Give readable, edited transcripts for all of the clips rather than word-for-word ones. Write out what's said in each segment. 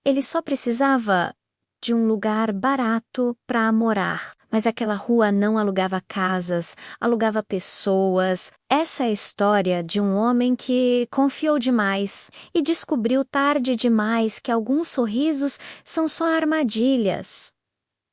Ele só precisava de um lugar barato para morar, mas aquela rua não alugava casas, alugava pessoas. Essa é a história de um homem que confiou demais e descobriu tarde demais que alguns sorrisos são só armadilhas.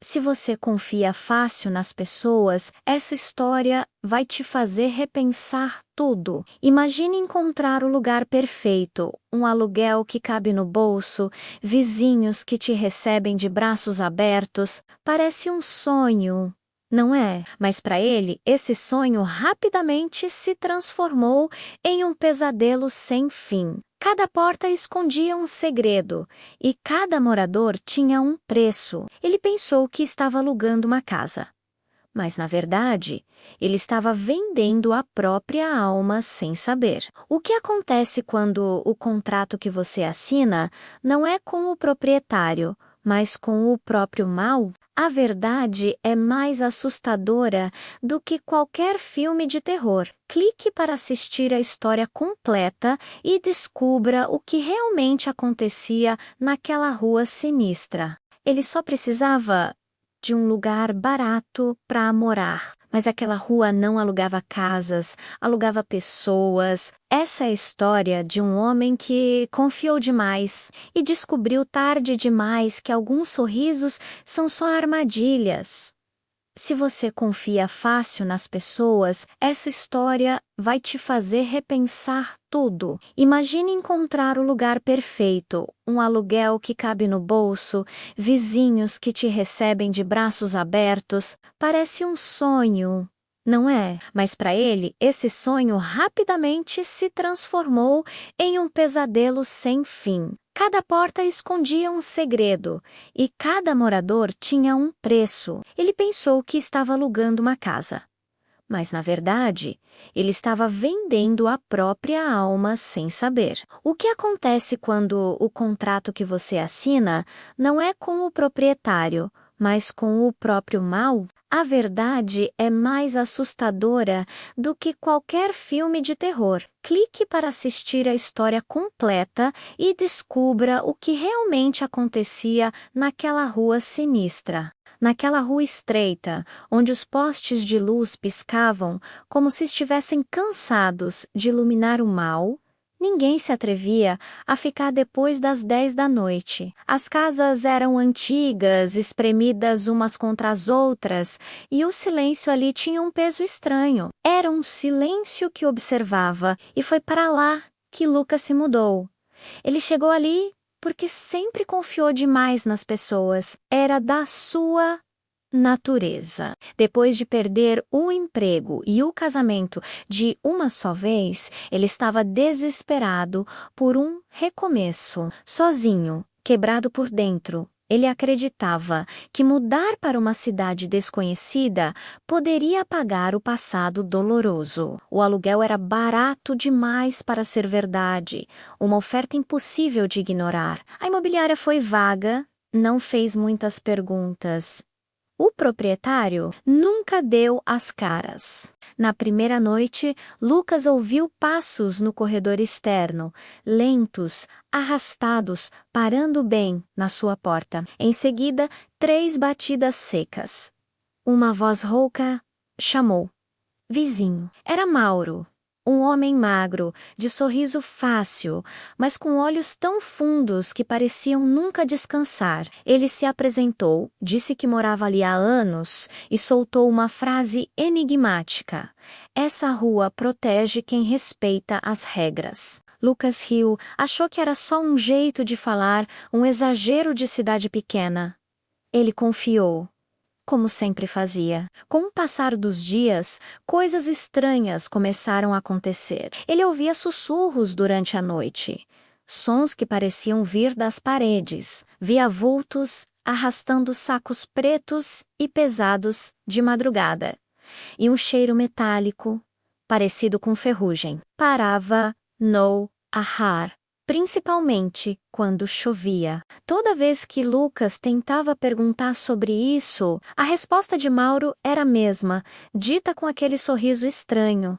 Se você confia fácil nas pessoas, essa história vai te fazer repensar tudo. Imagine encontrar o lugar perfeito, um aluguel que cabe no bolso, vizinhos que te recebem de braços abertos. Parece um sonho, não é? Mas para ele, esse sonho rapidamente se transformou em um pesadelo sem fim. Cada porta escondia um segredo e cada morador tinha um preço. Ele pensou que estava alugando uma casa. Mas, na verdade, ele estava vendendo a própria alma sem saber. O que acontece quando o contrato que você assina não é com o proprietário, mas com o próprio mal? A verdade é mais assustadora do que qualquer filme de terror. Clique para assistir a história completa e descubra o que realmente acontecia naquela rua sinistra. Ele só precisava de um lugar barato para morar, mas aquela rua não alugava casas, alugava pessoas. Essa é a história de um homem que confiou demais e descobriu tarde demais que alguns sorrisos são só armadilhas. Se você confia fácil nas pessoas, essa história vai te fazer repensar tudo. Imagine encontrar o lugar perfeito, um aluguel que cabe no bolso, vizinhos que te recebem de braços abertos. Parece um sonho, não é? Mas para ele, esse sonho rapidamente se transformou em um pesadelo sem fim. Cada porta escondia um segredo e cada morador tinha um preço. Ele pensou que estava alugando uma casa. Mas, na verdade, ele estava vendendo a própria alma sem saber. O que acontece quando o contrato que você assina não é com o proprietário, mas com o próprio mal? A verdade é mais assustadora do que qualquer filme de terror. Clique para assistir a história completa e descubra o que realmente acontecia naquela rua sinistra. Naquela rua estreita, onde os postes de luz piscavam como se estivessem cansados de iluminar o mal, ninguém se atrevia a ficar depois das 10 da noite. As casas eram antigas, espremidas umas contra as outras, e o silêncio ali tinha um peso estranho. Era um silêncio que observava, e foi para lá que Lucas se mudou. Ele chegou ali porque sempre confiou demais nas pessoas. Era da sua natureza. Depois de perder o emprego e o casamento de uma só vez, ele estava desesperado por um recomeço. Sozinho, quebrado por dentro, ele acreditava que mudar para uma cidade desconhecida poderia apagar o passado doloroso. O aluguel era barato demais para ser verdade, uma oferta impossível de ignorar. A imobiliária foi vaga, não fez muitas perguntas. O proprietário nunca deu as caras. Na primeira noite, Lucas ouviu passos no corredor externo, lentos, arrastados, parando bem na sua porta. Em seguida, 3 batidas secas. Uma voz rouca chamou. Vizinho. Era Mauro. Um homem magro, de sorriso fácil, mas com olhos tão fundos que pareciam nunca descansar. Ele se apresentou, disse que morava ali há anos e soltou uma frase enigmática. Essa rua protege quem respeita as regras. Lucas riu, achou que era só um jeito de falar, um exagero de cidade pequena. Ele confiou. Como sempre fazia. Com o passar dos dias, coisas estranhas começaram a acontecer. Ele ouvia sussurros durante a noite, sons que pareciam vir das paredes. Via vultos arrastando sacos pretos e pesados de madrugada. E um cheiro metálico, parecido com ferrugem, parava no ar. Principalmente quando chovia. Toda vez que Lucas tentava perguntar sobre isso, a resposta de Mauro era a mesma, dita com aquele sorriso estranho.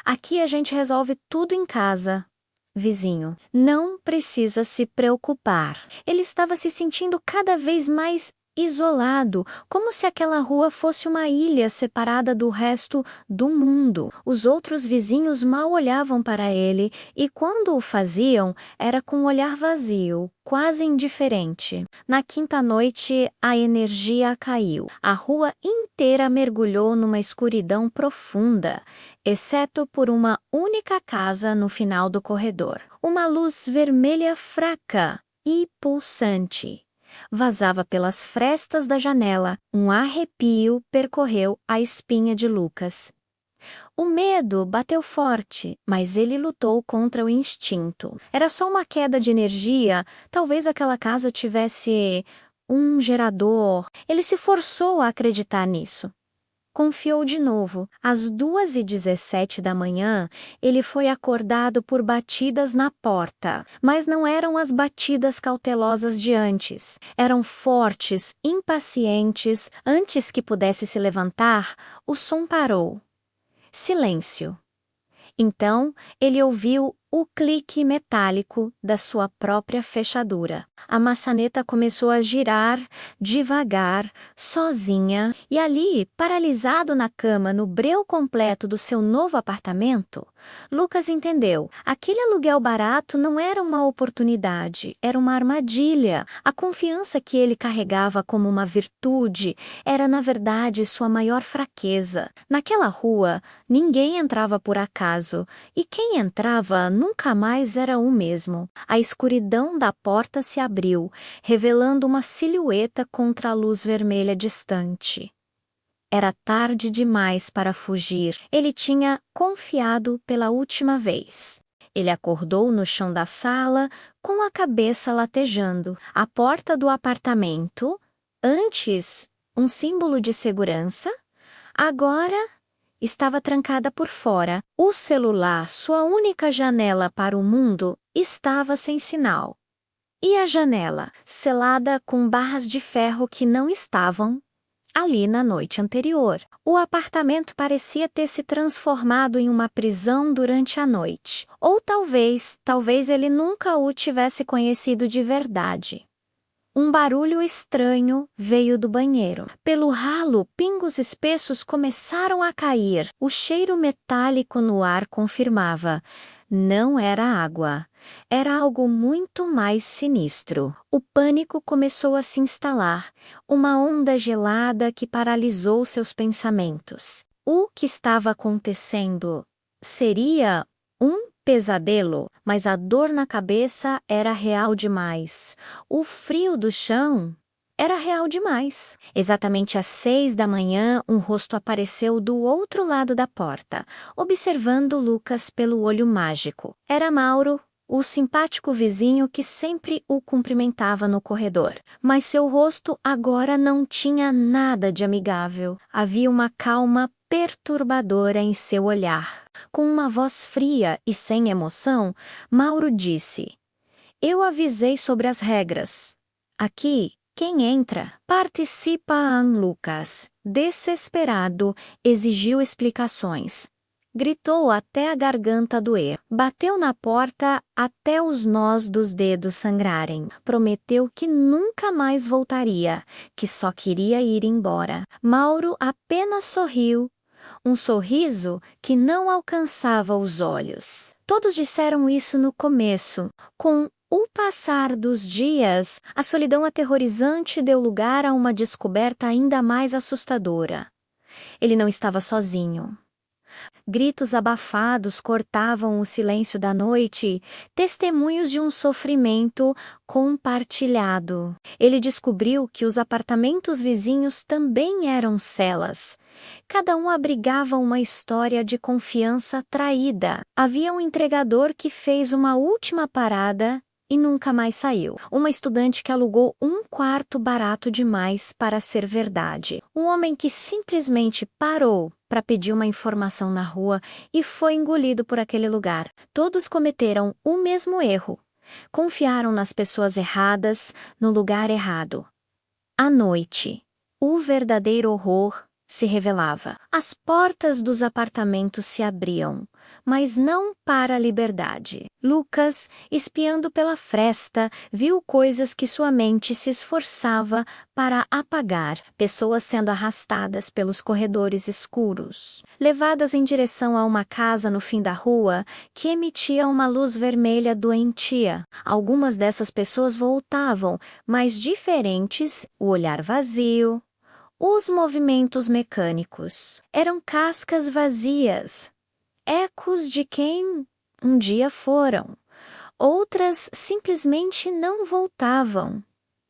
Aqui a gente resolve tudo em casa. vizinho, não precisa se preocupar. Ele estava se sentindo cada vez mais isolado, como se aquela rua fosse uma ilha separada do resto do mundo. Os outros vizinhos mal olhavam para ele e, quando o faziam, era com um olhar vazio, quase indiferente. Na quinta noite, a energia caiu. A rua inteira mergulhou numa escuridão profunda, exceto por uma única casa no final do corredor. Uma luz vermelha fraca e pulsante vazava pelas frestas da janela. Um arrepio percorreu a espinha de Lucas. O medo bateu forte, mas ele lutou contra o instinto. Era só uma queda de energia, talvez aquela casa tivesse um gerador. Ele se forçou a acreditar nisso. Confiou de novo. Às 2h17 da manhã, ele foi acordado por batidas na porta. Mas não eram as batidas cautelosas de antes. Eram fortes, impacientes. Antes que pudesse se levantar, o som parou. Silêncio. Então, ele ouviu o clique metálico da sua própria fechadura. A maçaneta começou a girar devagar, sozinha, e ali, paralisado na cama no breu completo do seu novo apartamento, Lucas entendeu. Aquele aluguel barato não era uma oportunidade, era uma armadilha. A confiança que ele carregava como uma virtude era, na verdade, sua maior fraqueza. Naquela rua, ninguém entrava por acaso, e quem entrava nunca mais era o mesmo. A escuridão da porta se abriu, revelando uma silhueta contra a luz vermelha distante. Era tarde demais para fugir. Ele tinha confiado pela última vez. Ele acordou no chão da sala, com a cabeça latejando. A porta do apartamento, antes um símbolo de segurança, agora estava trancada por fora. O celular, sua única janela para o mundo, estava sem sinal. E a janela, selada com barras de ferro que não estavam ali na noite anterior. O apartamento parecia ter se transformado em uma prisão durante a noite. Ou talvez ele nunca o tivesse conhecido de verdade. Um barulho estranho veio do banheiro. Pelo ralo, pingos espessos começaram a cair. O cheiro metálico no ar confirmava. Não era água. Era algo muito mais sinistro. O pânico começou a se instalar. Uma onda gelada que paralisou seus pensamentos. O que estava acontecendo seria um pesadelo, mas a dor na cabeça era real demais. O frio do chão era real demais. Exatamente às 6 da manhã, um rosto apareceu do outro lado da porta, observando Lucas pelo olho mágico. Era Mauro, o simpático vizinho que sempre o cumprimentava no corredor. Mas seu rosto agora não tinha nada de amigável. Havia uma calma perturbadora em seu olhar. Com uma voz fria e sem emoção, Mauro disse: "Eu avisei sobre as regras. Aqui, quem entra, participa." Lucas, desesperado, exigiu explicações. Gritou até a garganta doer. Bateu na porta até os nós dos dedos sangrarem. Prometeu que nunca mais voltaria, que só queria ir embora. Mauro apenas sorriu. Um sorriso que não alcançava os olhos. Todos disseram isso no começo. Com o passar dos dias, a solidão aterrorizante deu lugar a uma descoberta ainda mais assustadora. Ele não estava sozinho. Gritos abafados cortavam o silêncio da noite, testemunhos de um sofrimento compartilhado. Ele descobriu que os apartamentos vizinhos também eram celas. Cada um abrigava uma história de confiança traída. Havia um entregador que fez uma última parada e nunca mais saiu. Uma estudante que alugou um quarto barato demais para ser verdade. Um homem que simplesmente parou para pedir uma informação na rua e foi engolido por aquele lugar. Todos cometeram o mesmo erro. Confiaram nas pessoas erradas, no lugar errado. À noite, o verdadeiro horror se revelava. As portas dos apartamentos se abriam, mas não para a liberdade. Lucas, espiando pela fresta, viu coisas que sua mente se esforçava para apagar, pessoas sendo arrastadas pelos corredores escuros, levadas em direção a uma casa no fim da rua que emitia uma luz vermelha doentia. Algumas dessas pessoas voltavam, mas diferentes, o olhar vazio. Os movimentos mecânicos eram cascas vazias, ecos de quem um dia foram. Outras simplesmente não voltavam.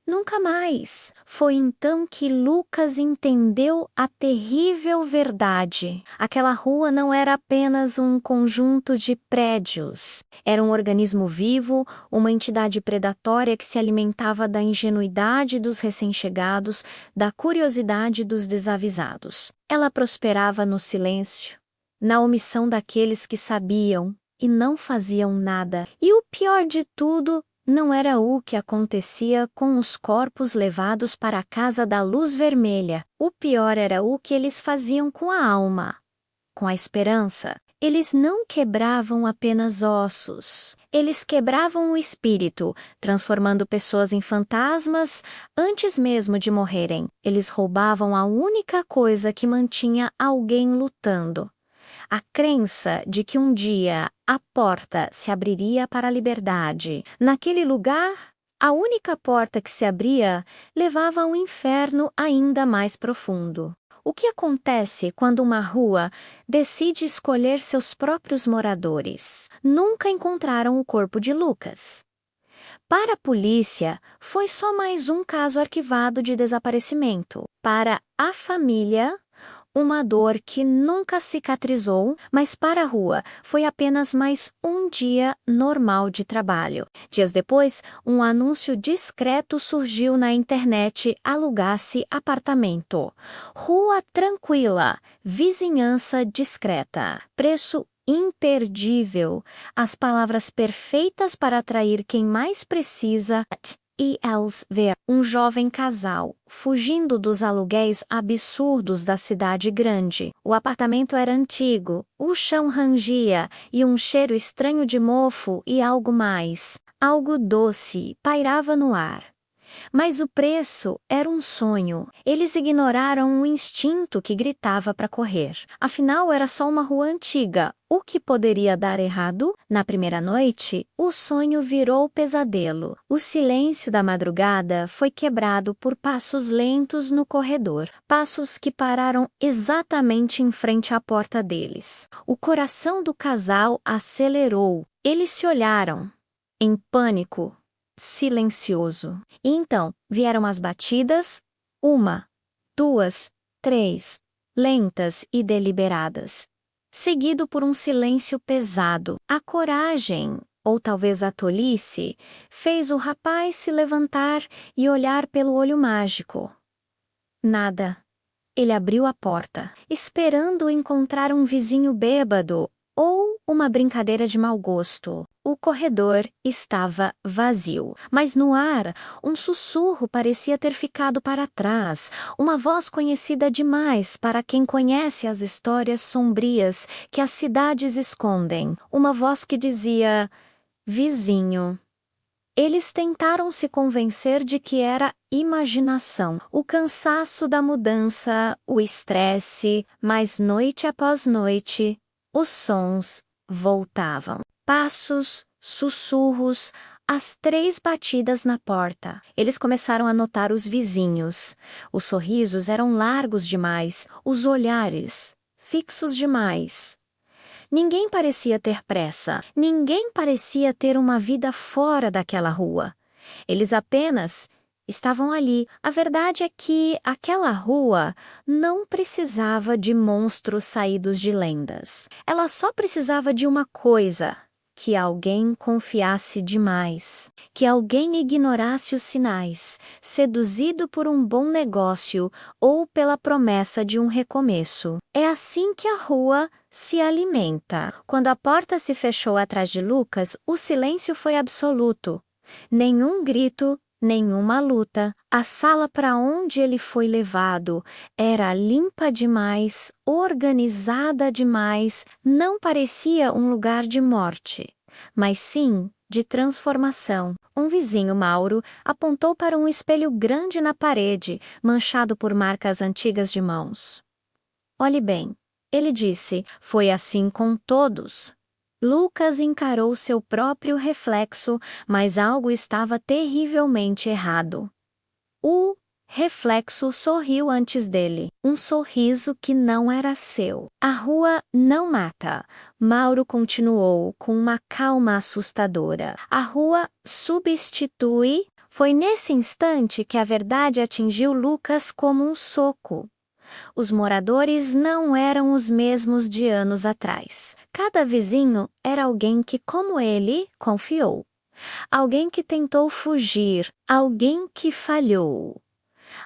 Nunca mais. Foi então que Lucas entendeu a terrível verdade. Aquela rua não era apenas um conjunto de prédios. Era um organismo vivo, uma entidade predatória que se alimentava da ingenuidade dos recém-chegados, da curiosidade dos desavisados. Ela prosperava no silêncio, na omissão daqueles que sabiam e não faziam nada. E o pior de tudo, não era o que acontecia com os corpos levados para a casa da luz vermelha. O pior era o que eles faziam com a alma, com a esperança. Eles não quebravam apenas ossos. Eles quebravam o espírito, transformando pessoas em fantasmas antes mesmo de morrerem. Eles roubavam a única coisa que mantinha alguém lutando. A crença de que um dia a porta se abriria para a liberdade. Naquele lugar, a única porta que se abria levava a um inferno ainda mais profundo. O que acontece quando uma rua decide escolher seus próprios moradores? Nunca encontraram o corpo de Lucas. Para a polícia, foi só mais um caso arquivado de desaparecimento. Para a família, uma dor que nunca cicatrizou, mas para a rua foi apenas mais um dia normal de trabalho. Dias depois, um anúncio discreto surgiu na internet: alugasse apartamento. Rua tranquila, vizinhança discreta, preço imperdível, as palavras perfeitas para atrair quem mais precisa. E Elsver, um jovem casal, fugindo dos aluguéis absurdos da cidade grande. O apartamento era antigo, o chão rangia e um cheiro estranho de mofo e algo mais. Algo doce pairava no ar. Mas o preço era um sonho. Eles ignoraram um instinto que gritava para correr. Afinal, era só uma rua antiga. O que poderia dar errado? Na primeira noite, o sonho virou pesadelo. O silêncio da madrugada foi quebrado por passos lentos no corredor. Passos que pararam exatamente em frente à porta deles. O coração do casal acelerou. Eles se olharam, em pânico. Silencioso. E então vieram as batidas, 1, 2, 3, lentas e deliberadas, seguido por um silêncio pesado. A coragem, ou talvez a tolice, fez o rapaz se levantar e olhar pelo olho mágico. Nada. Ele abriu a porta, esperando encontrar um vizinho bêbado ou uma brincadeira de mau gosto. O corredor estava vazio, mas no ar, um sussurro parecia ter ficado para trás, uma voz conhecida demais para quem conhece as histórias sombrias que as cidades escondem. Uma voz que dizia: vizinho. Eles tentaram se convencer de que era imaginação, o cansaço da mudança, o estresse, mas noite após noite, os sons voltavam. Passos, sussurros, as 3 batidas na porta. Eles começaram a notar os vizinhos. Os sorrisos eram largos demais, os olhares fixos demais. Ninguém parecia ter pressa, ninguém parecia ter uma vida fora daquela rua. Eles apenas estavam ali. A verdade é que aquela rua não precisava de monstros saídos de lendas. Ela só precisava de uma coisa: que alguém confiasse demais, que alguém ignorasse os sinais, seduzido por um bom negócio ou pela promessa de um recomeço. É assim que a rua se alimenta. Quando a porta se fechou atrás de Lucas, o silêncio foi absoluto. Nenhum grito, nenhuma luta. A sala para onde ele foi levado era limpa demais, organizada demais, não parecia um lugar de morte, mas sim de transformação. Um vizinho, Mauro, apontou para um espelho grande na parede, manchado por marcas antigas de mãos. Olhe bem, ele disse, foi assim com todos. Lucas encarou seu próprio reflexo, mas algo estava terrivelmente errado. O reflexo sorriu antes dele, um sorriso que não era seu. A rua não mata, Mauro continuou com uma calma assustadora. A rua substitui. Foi nesse instante que a verdade atingiu Lucas como um soco. Os moradores não eram os mesmos de anos atrás. Cada vizinho era alguém que, como ele, confiou. Alguém que tentou fugir, alguém que falhou.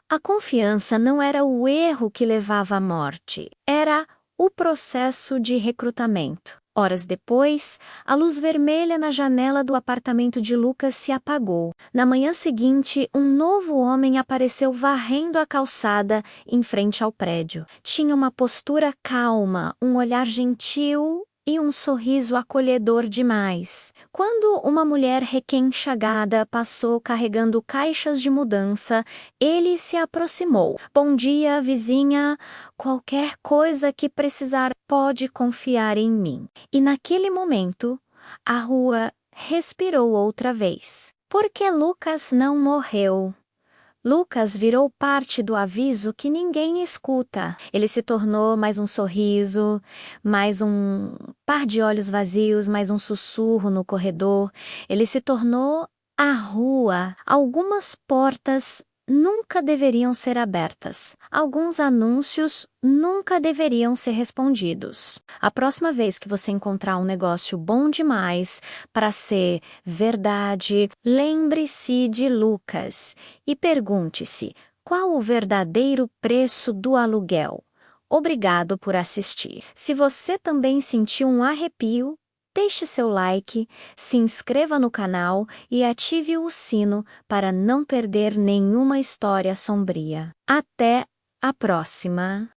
A confiança não era o erro que levava à morte, era o processo de recrutamento. Horas depois, a luz vermelha na janela do apartamento de Lucas se apagou. Na manhã seguinte, um novo homem apareceu varrendo a calçada em frente ao prédio. Tinha uma postura calma, um olhar gentil e um sorriso acolhedor demais. Quando uma mulher requenchagada passou carregando caixas de mudança, ele se aproximou. Bom dia, vizinha. Qualquer coisa que precisar pode confiar em mim. E naquele momento, a rua respirou outra vez. Porque Lucas não morreu. Lucas virou parte do aviso que ninguém escuta. Ele se tornou mais um sorriso, mais um par de olhos vazios, mais um sussurro no corredor. Ele se tornou a rua. Algumas portas nunca deveriam ser abertas. Alguns anúncios nunca deveriam ser respondidos. A próxima vez que você encontrar um negócio bom demais para ser verdade, lembre-se de Lucas e pergunte-se: qual o verdadeiro preço do aluguel? Obrigado por assistir. Se você também sentiu um arrepio, deixe seu like, se inscreva no canal e ative o sino para não perder nenhuma história sombria. Até a próxima!